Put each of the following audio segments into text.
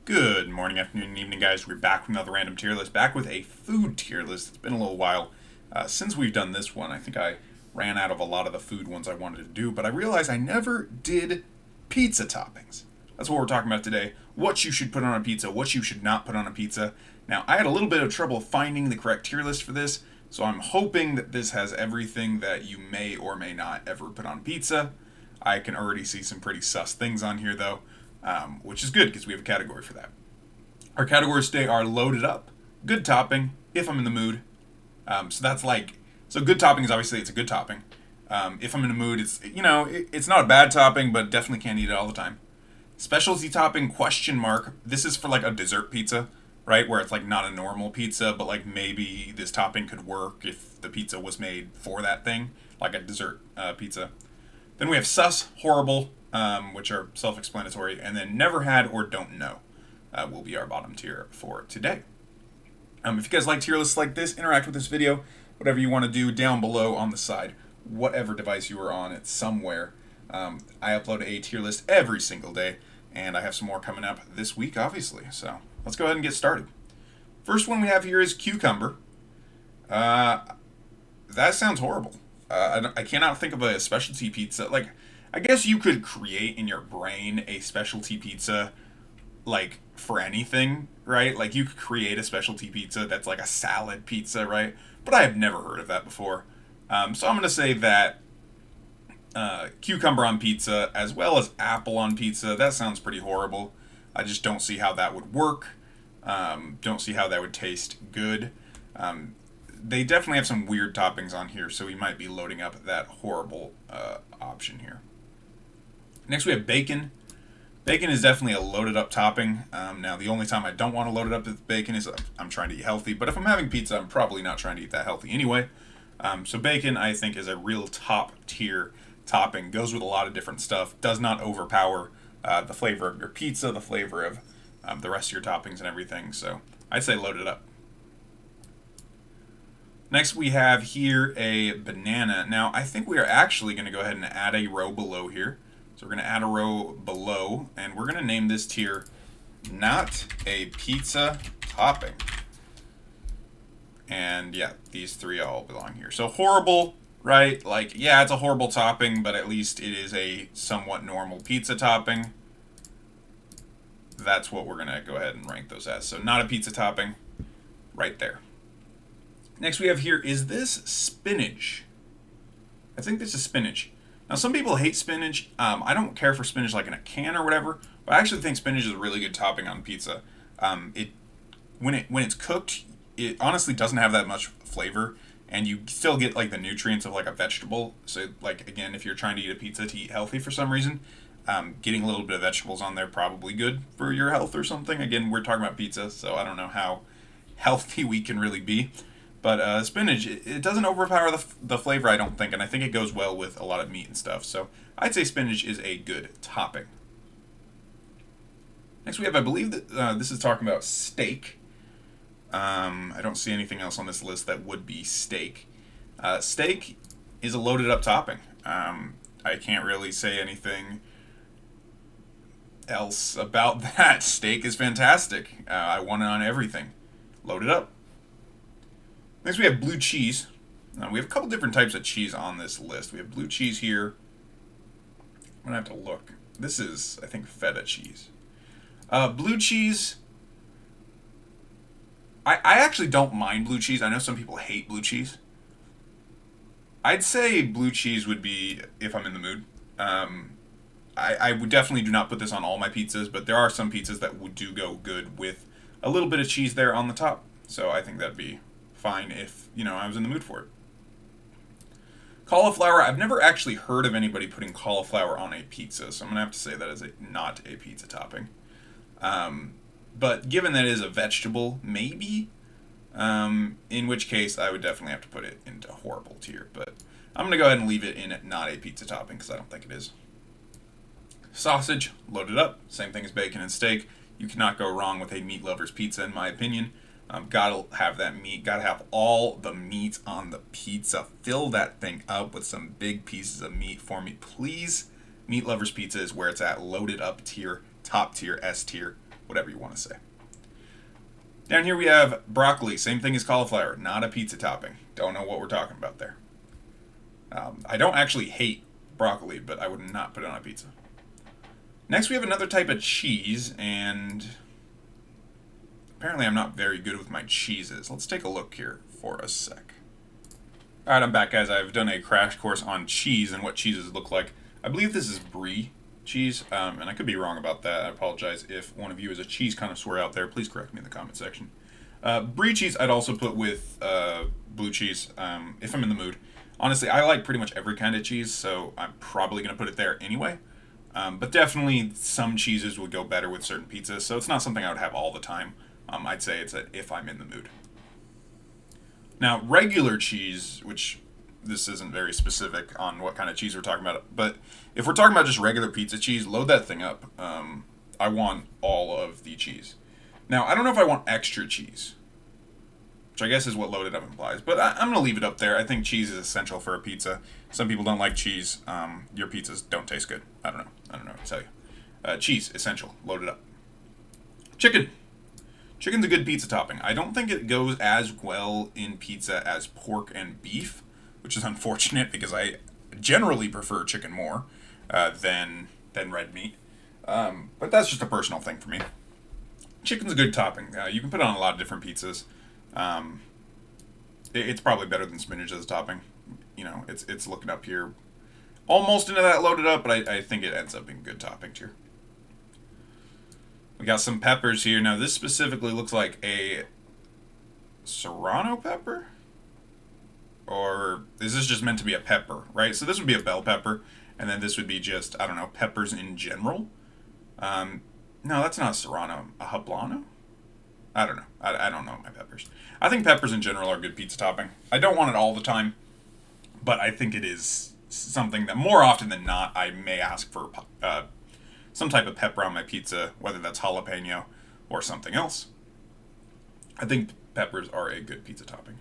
Good morning, afternoon, and evening, guys. We're back with another random tier list, back with a food tier list. It's been a little while since we've done this one. I think I ran out of a lot of the food ones I wanted to do, but I realized I never did pizza toppings. That's what we're talking about today. What you should put on a pizza, what you should not put on a pizza. Now, I had a little bit of trouble finding the correct tier list for this, so I'm hoping that this has everything that you may or may not ever put on pizza. I can already see some pretty sus things on here, though. Which is good because we have a category for that. Our categories today are loaded up, good topping, if I'm in the mood. So good topping is obviously it's a good topping. If I'm in the mood, it's not a bad topping, but definitely can't eat it all the time. Specialty topping ? This is for like a dessert pizza, right? Where it's like not a normal pizza, but like maybe this topping could work if the pizza was made for that thing, like a dessert pizza. Then we have sus, horrible, which are self-explanatory, and then never had or don't know will be our bottom tier for today. If you guys like tier lists like this, interact with this video, whatever you want to do down below on the side, whatever device you are on, it's somewhere. I upload a tier list every single day, and I have some more coming up this week, obviously. So let's go ahead and get started. First one we have here is cucumber. That sounds horrible. I cannot think of a specialty pizza. Like, I guess you could create in your brain a specialty pizza, like, for anything, right? Like, you could create a specialty pizza that's like a salad pizza, right? But I have never heard of that before. So I'm going to say that cucumber on pizza, as well as apple on pizza, that sounds pretty horrible. I just don't see how that would work. Don't see how that would taste good. They definitely have some weird toppings on here, so we might be loading up that horrible option here. Next we have bacon. Bacon is definitely a loaded up topping. Now the only time I don't want to load it up with bacon is if I'm trying to eat healthy, but if I'm having pizza, I'm probably not trying to eat that healthy anyway. So bacon, I think, is a real top tier topping. Goes with a lot of different stuff. Does not overpower the flavor of your pizza, the flavor of the rest of your toppings and everything. So I'd say load it up. Next we have here a banana. Now I think we are actually going to go ahead and add a row below here. So we're going to add a row below, and we're going to name this tier not a pizza topping. And yeah, these three all belong here. So horrible, right? Like, yeah, it's a horrible topping, but at least it is a somewhat normal pizza topping. That's what we're going to go ahead and rank those as. So not a pizza topping, right there. Next we have here, is this spinach? I think this is spinach. Now some people hate spinach. I don't care for spinach like in a can or whatever, but I actually think spinach is a really good topping on pizza. When it's cooked, it honestly doesn't have that much flavor, and you still get like the nutrients of like a vegetable. So like, again, if you're trying to eat a pizza to eat healthy for some reason, getting a little bit of vegetables on there probably good for your health or something. Again, we're talking about pizza, so I don't know how healthy we can really be. But spinach, it doesn't overpower the flavor, I don't think, and I think it goes well with a lot of meat and stuff. So I'd say spinach is a good topping. Next we have, I believe that this is talking about steak. I don't see anything else on this list that would be steak. Steak is a loaded up topping. I can't really say anything else about that. Steak is fantastic. I want it on everything. Load it up. Next we have blue cheese. We have a couple different types of cheese on this list. We have blue cheese here. I'm going to have to look. This is, I think, feta cheese. Blue cheese, I actually don't mind blue cheese. I know some people hate blue cheese. I'd say blue cheese would be if I'm in the mood. I would definitely do not put this on all my pizzas, but there are some pizzas that do go good with a little bit of cheese there on the top. So I think that'd be fine if, I was in the mood for it. Cauliflower, I've never actually heard of anybody putting cauliflower on a pizza, so I'm going to have to say that is not a pizza topping. But given that it is a vegetable, maybe, in which case I would definitely have to put it into horrible tier. But I'm going to go ahead and leave it in not a pizza topping because I don't think it is. Sausage, loaded up, same thing as bacon and steak. You cannot go wrong with a meat lover's pizza, in my opinion. Gotta have that meat, gotta have all the meat on the pizza. Fill that thing up with some big pieces of meat for me, please. Meat Lover's Pizza is where it's at. Loaded up tier, top tier, S tier whatever you want to say. Down here we have broccoli, same thing as cauliflower, not a pizza topping. Don't know what we're talking about there. I don't actually hate broccoli, but I would not put it on a pizza. Next we have another type of cheese, and apparently I'm not very good with my cheeses. Let's take a look here for a sec. Alright, I'm back, guys. I've done a crash course on cheese and what cheeses look like. I believe this is Brie Cheese, and I could be wrong about that. I apologize if one of you is a cheese connoisseur out there. Please correct me in the comment section. Brie Cheese I'd also put with blue cheese if I'm in the mood. Honestly, I like pretty much every kind of cheese, so I'm probably going to put it there anyway. But definitely some cheeses would go better with certain pizzas, so it's not something I would have all the time. I'd say it's a if I'm in the mood. Now, regular cheese, which this isn't very specific on what kind of cheese we're talking about, but if we're talking about just regular pizza cheese, load that thing up. I want all of the cheese. Now, I don't know if I want extra cheese, which I guess is what loaded up implies, but I'm going to leave it up there. I think cheese is essential for a pizza. Some people don't like cheese. Your pizzas don't taste good. I don't know what to tell you. Cheese, essential, loaded up. Chicken. Chicken's a good pizza topping. I don't think it goes as well in pizza as pork and beef, which is unfortunate because I generally prefer chicken more than red meat. But that's just a personal thing for me. Chicken's a good topping. You can put it on a lot of different pizzas. It's probably better than spinach as a topping. You know, it's looking up here almost into that loaded up, but I think it ends up being a good topping tier. We got some peppers here. Now, this specifically looks like a serrano pepper? Or is this just meant to be a pepper, right? So this would be a bell pepper, and then this would be just, I don't know, peppers in general. No, that's not a serrano. A hablano? I don't know. I don't know my peppers. I think peppers in general are good pizza topping. I don't want it all the time, but I think it is something that more often than not I may ask for some type of pepper on my pizza, whether that's jalapeno or something else. I think peppers are a good pizza topping.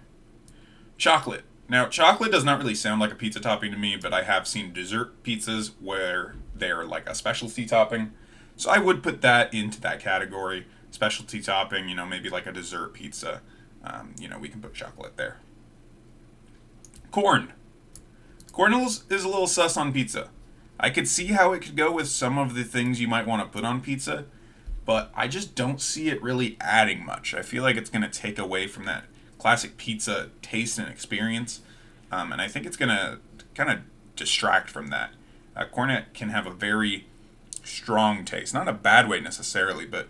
Chocolate. Now, chocolate does not really sound like a pizza topping to me, but I have seen dessert pizzas where they're like a specialty topping. So I would put that into that category. Specialty topping, you know, maybe like a dessert pizza. You know, we can put chocolate there. Corn. Corn is a little sus on pizza. I could see how it could go with some of the things you might want to put on pizza, but I just don't see it really adding much. I feel like it's going to take away from that classic pizza taste and experience, and I think it's going to kind of distract from that. Corn can have a very strong taste, not in a bad way necessarily, but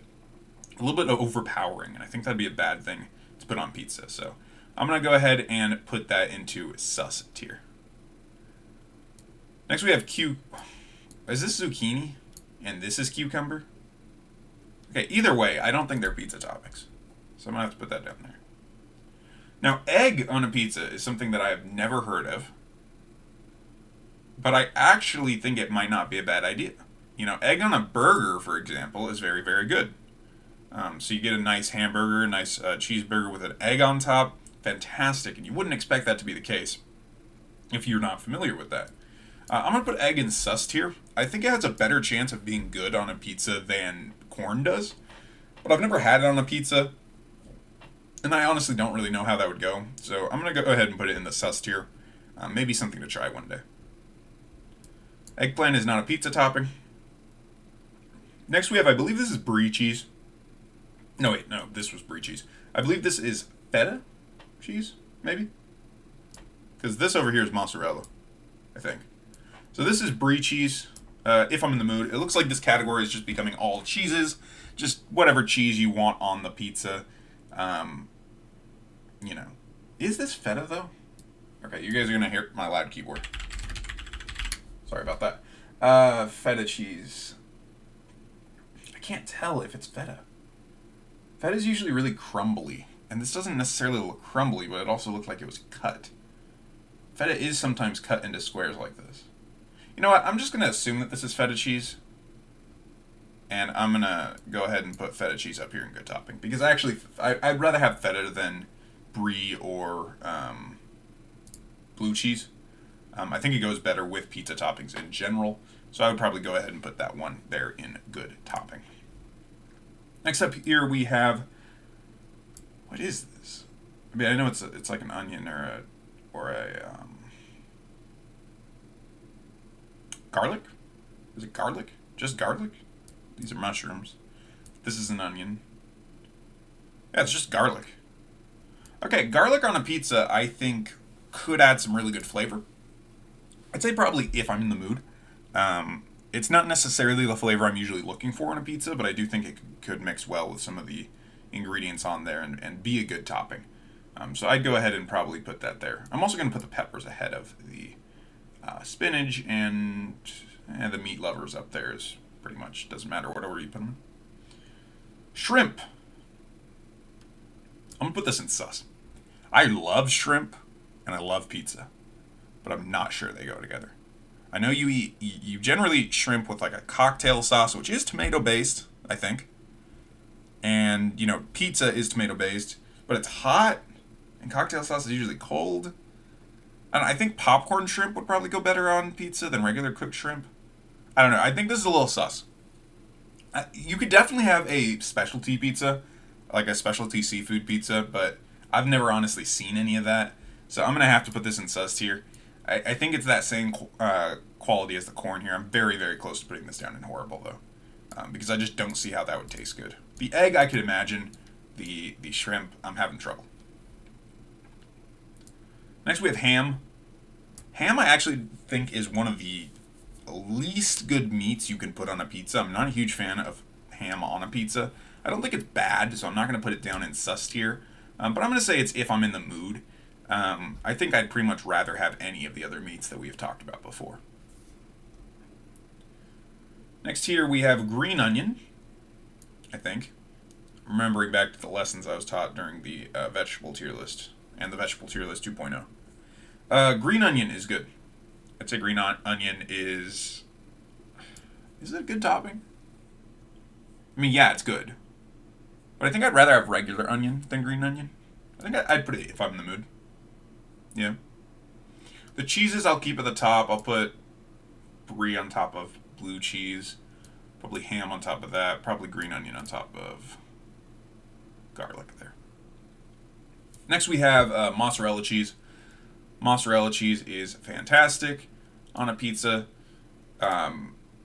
a little bit overpowering, and I think that'd be a bad thing to put on pizza. So I'm going to go ahead and put that into sus tier. Next we have is this zucchini? And this is cucumber? Okay, either way, I don't think they're pizza toppings. So I'm going to have to put that down there. Now, egg on a pizza is something that I have never heard of, but I actually think it might not be a bad idea. You know, egg on a burger, for example, is very, very good. So you get a nice hamburger, a nice cheeseburger with an egg on top. Fantastic. And you wouldn't expect that to be the case if you're not familiar with that. I'm going to put egg in sus tier. I think it has a better chance of being good on a pizza than corn does. But I've never had it on a pizza, and I honestly don't really know how that would go. So I'm going to go ahead and put it in the sus tier. Maybe something to try one day. Eggplant is not a pizza topping. Next we have, I believe this is Brie Cheese. No, this was Brie Cheese. I believe this is Feta Cheese, maybe? Because this over here is mozzarella, I think. So this is Brie Cheese, if I'm in the mood. It looks like this category is just becoming all cheeses. Just whatever cheese you want on the pizza. You know. Is this feta, though? Okay, you guys are going to hear my loud keyboard. Sorry about that. Feta cheese. I can't tell if it's feta. Feta is usually really crumbly. And this doesn't necessarily look crumbly, but it also looked like it was cut. Feta is sometimes cut into squares like this. You know what? I'm just going to assume that this is feta cheese. And I'm going to go ahead and put feta cheese up here in good topping. Because I'd rather have feta than brie or blue cheese. I think it goes better with pizza toppings in general. So I would probably go ahead and put that one there in good topping. Next up here we have, what is this? I mean, I know it's like an onion or a garlic. Is it garlic? Just garlic? These are mushrooms. This is an onion. Yeah, it's just garlic. Okay, garlic on a pizza, I think, could add some really good flavor. I'd say probably if I'm in the mood. It's not necessarily the flavor I'm usually looking for on a pizza, but I do think it could mix well with some of the ingredients on there and be a good topping. So I'd go ahead and probably put that there. I'm also going to put the peppers ahead of the spinach, and the meat lovers up there is pretty much, doesn't matter what order you put them in. Shrimp. I'm going to put this in sus. I love shrimp and I love pizza, but I'm not sure they go together. I know you generally eat shrimp with like a cocktail sauce, which is tomato based, I think. And, pizza is tomato based, but it's hot, and cocktail sauce is usually cold. And I think popcorn shrimp would probably go better on pizza than regular cooked shrimp. I don't know. I think this is a little sus. You could definitely have a specialty pizza, like a specialty seafood pizza, but I've never honestly seen any of that. So I'm going to have to put this in sus tier. I think it's that same quality as the corn here. I'm very, very close to putting this down in horrible, though, because I just don't see how that would taste good. The egg, I could imagine. The shrimp, I'm having trouble. Next, we have ham. Ham, I actually think, is one of the least good meats you can put on a pizza. I'm not a huge fan of ham on a pizza. I don't think it's bad, so I'm not going to put it down in sus tier. But I'm going to say it's if I'm in the mood. I think I'd pretty much rather have any of the other meats that we've talked about before. Next here we have green onion, I think. Remembering back to the lessons I was taught during the vegetable tier list and the vegetable tier list 2.0. Green onion is good. I'd say green onion is it a good topping? I mean, yeah, it's good. But I think I'd rather have regular onion than green onion. I think I'd put it if I'm in the mood. Yeah. The cheeses I'll keep at the top. I'll put brie on top of blue cheese. Probably ham on top of that. Probably green onion on top of garlic there. Next we have mozzarella cheese. Mozzarella cheese is fantastic on a pizza.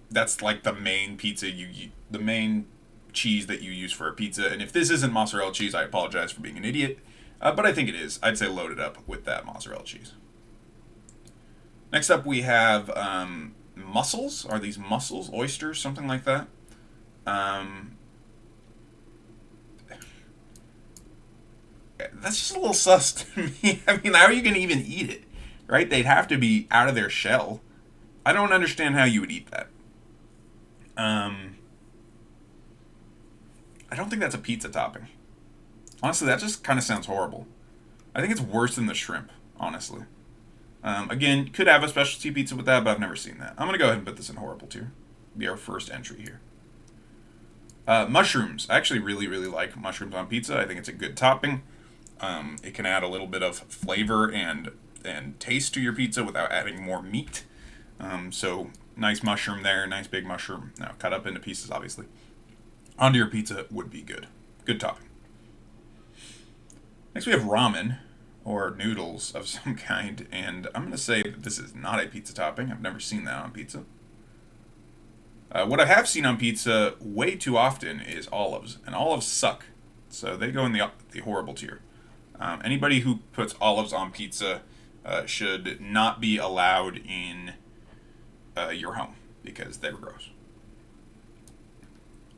That's like the main pizza the main cheese that you use for a pizza. And if this isn't mozzarella cheese, I apologize for being an idiot. But I think it is. I'd say load it up with that mozzarella cheese. Next up we have mussels. Are these mussels? Oysters? Something like that. That's just a little sus to me. I mean, how are you going to even eat it? Right? They'd have to be out of their shell. I don't understand how you would eat that. I don't think that's a pizza topping. Honestly, that just kind of sounds horrible. I think it's worse than the shrimp, honestly. Again, could have a specialty pizza with that, but I've never seen that. I'm going to go ahead and put this in horrible tier. Be our first entry here. Mushrooms. I actually really, really like mushrooms on pizza. I think it's a good topping. It can add a little bit of flavor and taste to your pizza without adding more meat. So, nice mushroom there. Nice big mushroom. Now, cut up into pieces, obviously. Onto your pizza would be good. Good topping. Next we have ramen, or noodles of some kind, and I'm going to say that this is not a pizza topping. I've never seen that on pizza. What I have seen on pizza way too often is olives, and olives suck, so they go in the horrible tier. Anybody who puts olives on pizza should not be allowed in your home, because they're gross.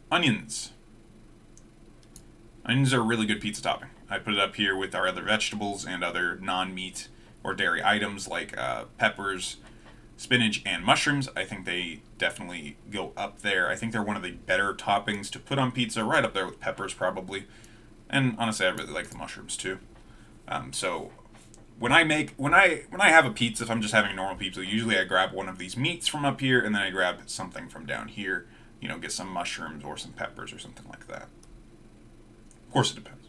Onions. Onions are a really good pizza topping. I put it up here with our other vegetables and other non-meat or dairy items like peppers, spinach, and mushrooms. I think they definitely go up there. I think they're one of the better toppings to put on pizza, right up there with peppers probably. And honestly, I really like the mushrooms too. So when I have a pizza, if I'm just having a normal pizza, usually I grab one of these meats from up here and then I grab something from down here. Get some mushrooms or some peppers or something like that. Of course, it depends.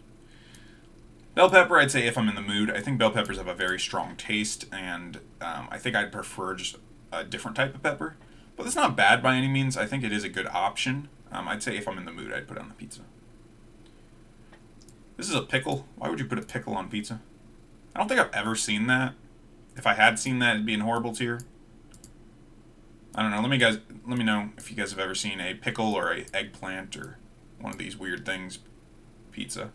Bell pepper, I'd say if I'm in the mood. I think bell peppers have a very strong taste, and I think I'd prefer just a different type of pepper. But it's not bad by any means. I think it is a good option. I'd say if I'm in the mood, I'd put it on the pizza. This is a pickle. Why would you put a pickle on pizza? I don't think I've ever seen that. If I had seen that, it'd be in horrible tier. I don't know. Let me know if you guys have ever seen a pickle or a eggplant or one of these weird things pizza.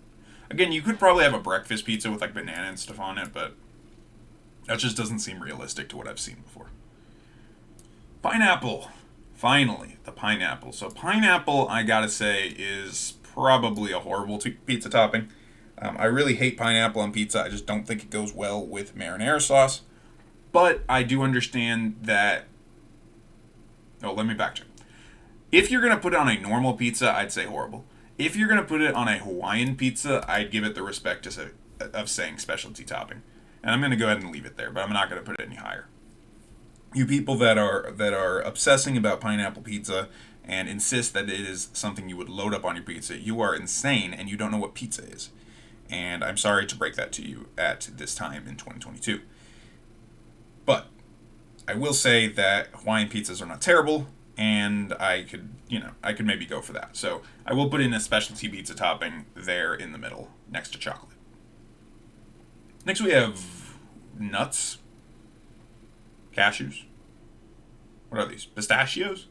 Again, you could probably have a breakfast pizza with like banana and stuff on it, but that just doesn't seem realistic to what I've seen before. Pineapple. Finally, the pineapple. So pineapple, I gotta say, is probably a horrible pizza topping. I really hate pineapple on pizza. I just don't think it goes well with marinara sauce. But I do understand that... Oh, let me backtrack. If you're going to put it on a normal pizza, I'd say horrible. If you're going to put it on a Hawaiian pizza, I'd give it the respect of saying specialty topping. And I'm going to go ahead and leave it there, but I'm not going to put it any higher. You people that are obsessing about pineapple pizza and insist that it is something you would load up on your pizza, you are insane and you don't know what pizza is. And I'm sorry to break that to you at this time in 2022. But I will say that Hawaiian pizzas are not terrible, and I could maybe go for that. So I will put in a specialty pizza topping there in the middle, next to chocolate. Next we have nuts. Cashews. What are these? Pistachios?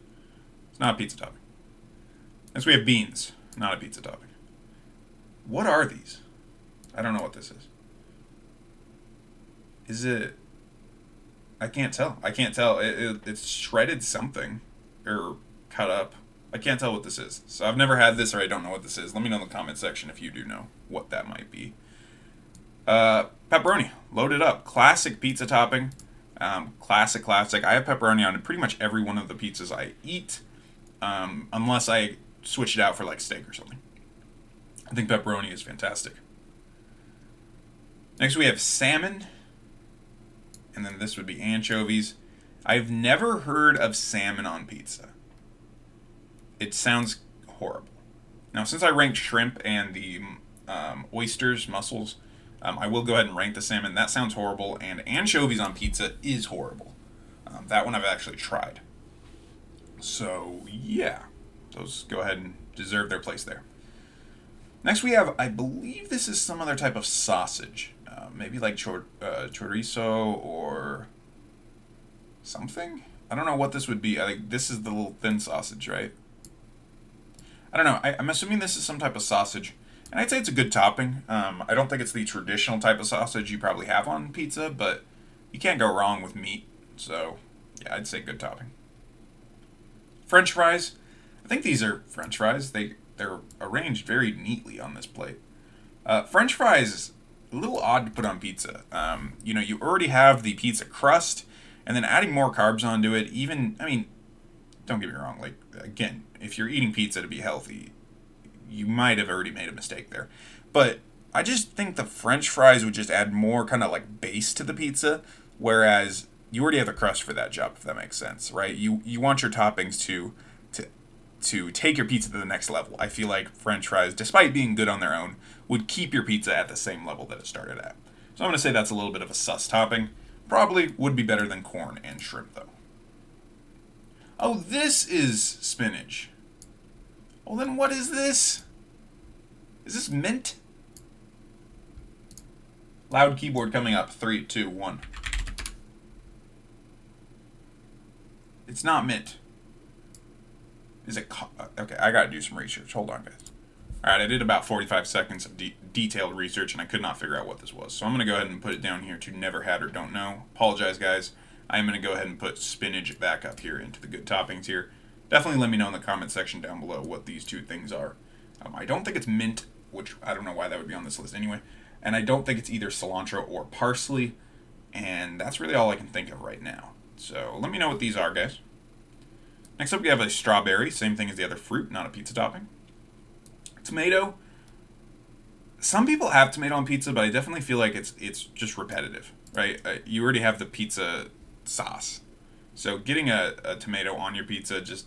It's not a pizza topping. Next we have beans. Not a pizza topping. What are these? I don't know what this is. Is it... I can't tell. It's shredded something. Or cut up. I can't tell what this is. So I've never had this, or I don't know what this is. Let me know in the comment section if you do know what that might be. Pepperoni. Loaded up. Classic pizza topping. Classic. I have pepperoni on pretty much every one of the pizzas I eat. Unless I switch it out for like steak or something. I think pepperoni is fantastic. Next we have salmon, and then this would be anchovies. I've never heard of salmon on pizza. It sounds horrible. Now, since I ranked shrimp and the oysters, mussels, I will go ahead and rank the salmon. That sounds horrible, and anchovies on pizza is horrible. That one I've actually tried. So, yeah. Those go ahead and deserve their place there. Next we have, I believe this is some other type of sausage. Maybe like chorizo or something? I don't know what this would be. This is the little thin sausage, right? I don't know. I'm assuming this is some type of sausage. And I'd say it's a good topping. I don't think it's the traditional type of sausage you probably have on pizza, but you can't go wrong with meat. So, yeah, I'd say good topping. French fries. I think these are French fries. They're arranged very neatly on this plate. French fries, a little odd to put on pizza. You already have the pizza crust, and then adding more carbs onto it, don't get me wrong, again, if you're eating pizza to be healthy, you might have already made a mistake there. But I just think the French fries would just add more kind of like base to the pizza, whereas you already have the crust for that job, if that makes sense, right? You want your toppings to take your pizza to the next level. I feel like French fries, despite being good on their own, would keep your pizza at the same level that it started at. So I'm going to say that's a little bit of a sus topping. Probably would be better than corn and shrimp, though. Oh, this is spinach. Well, then what is this? Is this mint? Loud keyboard coming up. 3, 2, 1. It's not mint. Is it... Okay, I gotta do some research. Hold on, guys. Alright, I did about 45 seconds of detailed research, and I could not figure out what this was. So I'm going to go ahead and put it down here to never had or don't know. Apologize, guys. I'm going to go ahead and put spinach back up here into the good toppings here. Definitely let me know in the comment section down below what these two things are. I don't think it's mint, which I don't know why that would be on this list anyway. And I don't think it's either cilantro or parsley. And that's really all I can think of right now. So let me know what these are, guys. Next up we have a strawberry. Same thing as the other fruit, not a pizza topping. Tomato. Some people have tomato on pizza, but I definitely feel like it's just repetitive, right? You already have the pizza sauce. So getting a tomato on your pizza just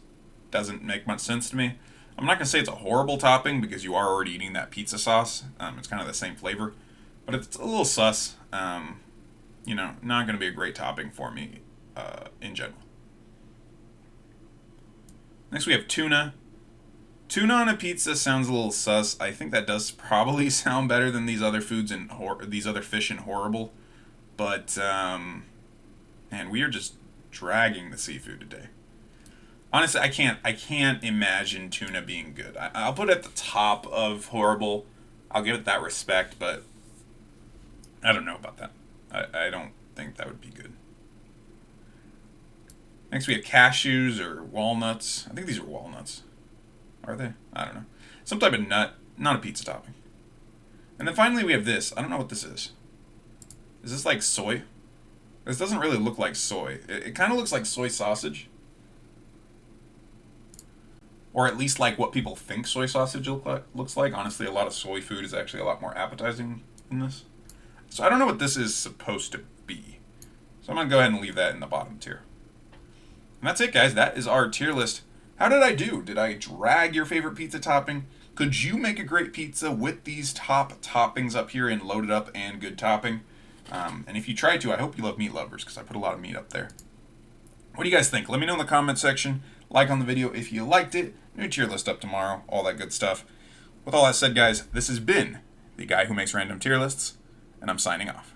doesn't make much sense to me. I'm not going to say it's a horrible topping because you are already eating that pizza sauce. It's kind of the same flavor. But it's a little sus. Not going to be a great topping for me in general. Next we have tuna. Tuna on a pizza sounds a little sus. I think that does probably sound better than these other foods and these other fish in Horrible. But man, we are just dragging the seafood today. Honestly, I can't imagine tuna being good. I'll put it at the top of Horrible. I'll give it that respect, but I don't know about that. I don't think that would be good. Next we have cashews or walnuts. I think these are walnuts. Are they? I don't know. Some type of nut, not a pizza topping. And then finally we have this. I don't know what this is. Is this like soy? This doesn't really look like soy. It kind of looks like soy sausage. Or at least like what people think soy sausage looks like. Honestly, a lot of soy food is actually a lot more appetizing than this. So I don't know what this is supposed to be. So I'm going to go ahead and leave that in the bottom tier. And that's it, guys. That is our tier list. How did I do? Did I drag your favorite pizza topping? Could you make a great pizza with these top toppings up here in loaded up and good topping? And if you try to, I hope you love meat lovers because I put a lot of meat up there. What do you guys think? Let me know in the comment section. Like on the video if you liked it. New tier list up tomorrow. All that good stuff. With all that said, guys, this has been the guy who makes random tier lists, and I'm signing off.